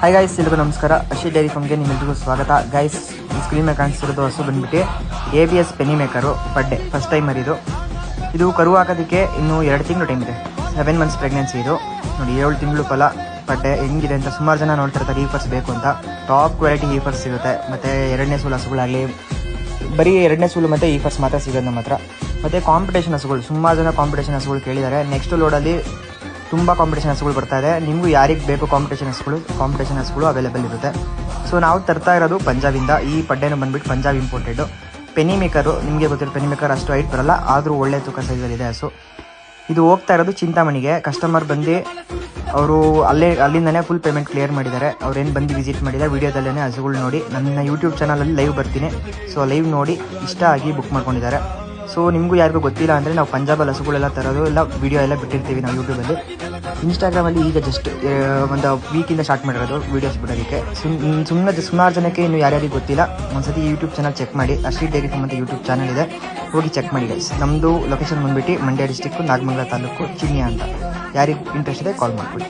Hi guys, ಎಲ್ಲರಿಗೂ ನಮಸ್ಕಾರ. ಅಶಿ dairy ಫಾರ್ಮ್ಗೆ ನಿಮ್ಮೆಲ್ಲರಿಗೂ ಸ್ವಾಗತ. ಗೈಸ್, ಈ ಸ್ಕ್ರೀನ್ ಮೇಲೆ ಕಾಣಿಸ್ತಿರೋದು ಹಸು ಬಂದ್ಬಿಟ್ಟು ABS ಪೆನಿ ಮೇಕರು ಪಡ್ಡೆ ಫಸ್ಟ್ ಟೈಮ್ ಮರಿದು. ಇದು ಕರು ಹಾಕೋದಕ್ಕೆ ಇನ್ನೂ 2 ತಿಂಗಳು ಟೈಮ್ ಇದೆ. 7 ಮಂತ್ಸ್ ಪ್ರೆಗ್ನೆನ್ಸಿ ಇದು. ನೋಡಿ, 7 ತಿಂಗಳು ಫಲ ಪಡ್ಡೆ ಹೆಂಗಿದೆ ಅಂತ ಸುಮಾರು ಜನ ನೋಡ್ತಿರ್ತಾರೆ. ಈಫರ್ಸ್ ಬೇಕು ಅಂತ ಟಾಪ್ ಕ್ವಾಲಿಟಿ ಈಫರ್ಸ್ ಸಿಗುತ್ತೆ. ಮತ್ತು 2ನೇ ಸೂಲು ಹಸುಗಳಾಗಲಿ, ಬರೀ 2ನೇ ಸೂಲು ಮತ್ತು ಈಫರ್ಸ್ ಮಾತ್ರ ಸಿಗೋದು ನಮ್ಮ ಹತ್ರ. ಮತ್ತು ಕಾಂಪಿಟೇಷನ್ ಹಸುಗಳು, ಸುಮಾರು ಜನ ಕಾಂಪಿಟೇಷನ್ ಹಸುಗಳು ಕೇಳಿದ್ದಾರೆ. ನೆಕ್ಸ್ಟ್ ಲೋಡಲ್ಲಿ ತುಂಬ ಕಾಂಪಿಟೇಷನ್ ಹಸುಗಳು ಬರ್ತಾ ಇದೆ. ನಿಮಗೂ ಯಾರಿಗೆ ಬೇಕು ಕಾಂಪಿಟೇಷನ್ ಹಸುಗಳು ಅವೈಲೇಬಲ್ ಇರುತ್ತೆ. ಸೊ ನಾವು ತರ್ತಾ ಇರೋದು ಪಂಜಾಬಿಂದ. ಈ ಪಡ್ಡೆನೂ ಬಂದುಬಿಟ್ಟು ಪಂಜಾಬ್ ಇಂಪೋರ್ಟೆಡು. ಪೆನಿ ಮೇಕರು, ನಿಮಗೆ ಗೊತ್ತಿರೋ ಪೆನಿ ಮೇಕರ್ ಅಷ್ಟು ಹೈಟ್ ಬರಲ್ಲ, ಆದರೂ ಒಳ್ಳೆ ತೂಕ ಸೈಜಲ್ಲಿದೆ ಹಸು. ಇದು ಹೋಗ್ತಾ ಇರೋದು ಚಿಂತಾಮಣಿಗೆ. ಕಸ್ಟಮರ್ ಬಂದು ಅವರು ಅಲ್ಲಿಂದನೇ ಫುಲ್ ಪೇಮೆಂಟ್ ಕ್ಲಿಯರ್ ಮಾಡಿದ್ದಾರೆ. ಅವ್ರೇನು ಬಂದು ವಿಸಿಟ್ ಮಾಡಿದ್ದಾರೆ, ವೀಡಿಯೋದಲ್ಲೇ ಹಸುಗಳು ನೋಡಿ ನನ್ನ ಯೂಟ್ಯೂಬ್ ಚಾನಲಲ್ಲಿ ಲೈವ್ ಬರ್ತೀನಿ. ಸೊ ಲೈವ್ ನೋಡಿ ಇಷ್ಟ ಆಗಿ ಬುಕ್ ಮಾಡ್ಕೊಂಡಿದ್ದಾರೆ. ಸೊ ನಿಮಗೂ ಯಾರಿಗೂ ಗೊತ್ತಿಲ್ಲ ಅಂದರೆ ನಾವು ಪಂಜಾಬಲ್ಲಿ ಹಸುಗಳೆಲ್ಲ ತರೋದು ಎಲ್ಲ ವೀಡಿಯೋ ಎಲ್ಲ ಬಿಟ್ಟಿರ್ತೀವಿ ನಾವು ಯೂಟ್ಯೂಬಲ್ಲಿ. ಇನ್ಸ್ಟಾಗ್ರಾಮಲ್ಲಿ ಈಗ ಜಸ್ಟ್ ಒಂದು ವೀಕಿಂದ ಸ್ಟಾರ್ಟ್ ಮಾಡಿರೋದು ವೀಡಿಯೋಸ್ ಬಿಡೋದಕ್ಕೆ. ಸುಮಾರು ಜನಕ್ಕೆ ಇನ್ನು ಯಾರ್ಯಾರಿಗೆ ಗೊತ್ತಿಲ್ಲ, ಒಂದ್ಸತಿ ಯೂಟ್ಯೂಬ್ ಚಾನಲ್ ಚೆಕ್ ಮಾಡಿ. ಅಶಿ ಡೈರಿ ಫಾರ್ಮ್ ಅಂತ ಯೂಟ್ಯೂಬ್ ಚಾನಲ್ ಇದೆ, ಹೋಗಿ ಚೆಕ್ ಮಾಡಿ ಗೈಸ್. ನಮ್ಮದು ಲೊಕೇಶನ್ ಬಂದುಬಿಟ್ಟು ಮಂಡ್ಯ ಡಿಸ್ಟಿಕ್ಕು, ನಾಗಮಂಗಲ ತಾಲೂಕು, ಚಿನ್ಯ ಅಂತ. ಯಾರಿಗೆ ಇಂಟ್ರೆಸ್ಟ್ ಇದೆ ಕಾಲ್ ಮಾಡಿಬಿಡಿ.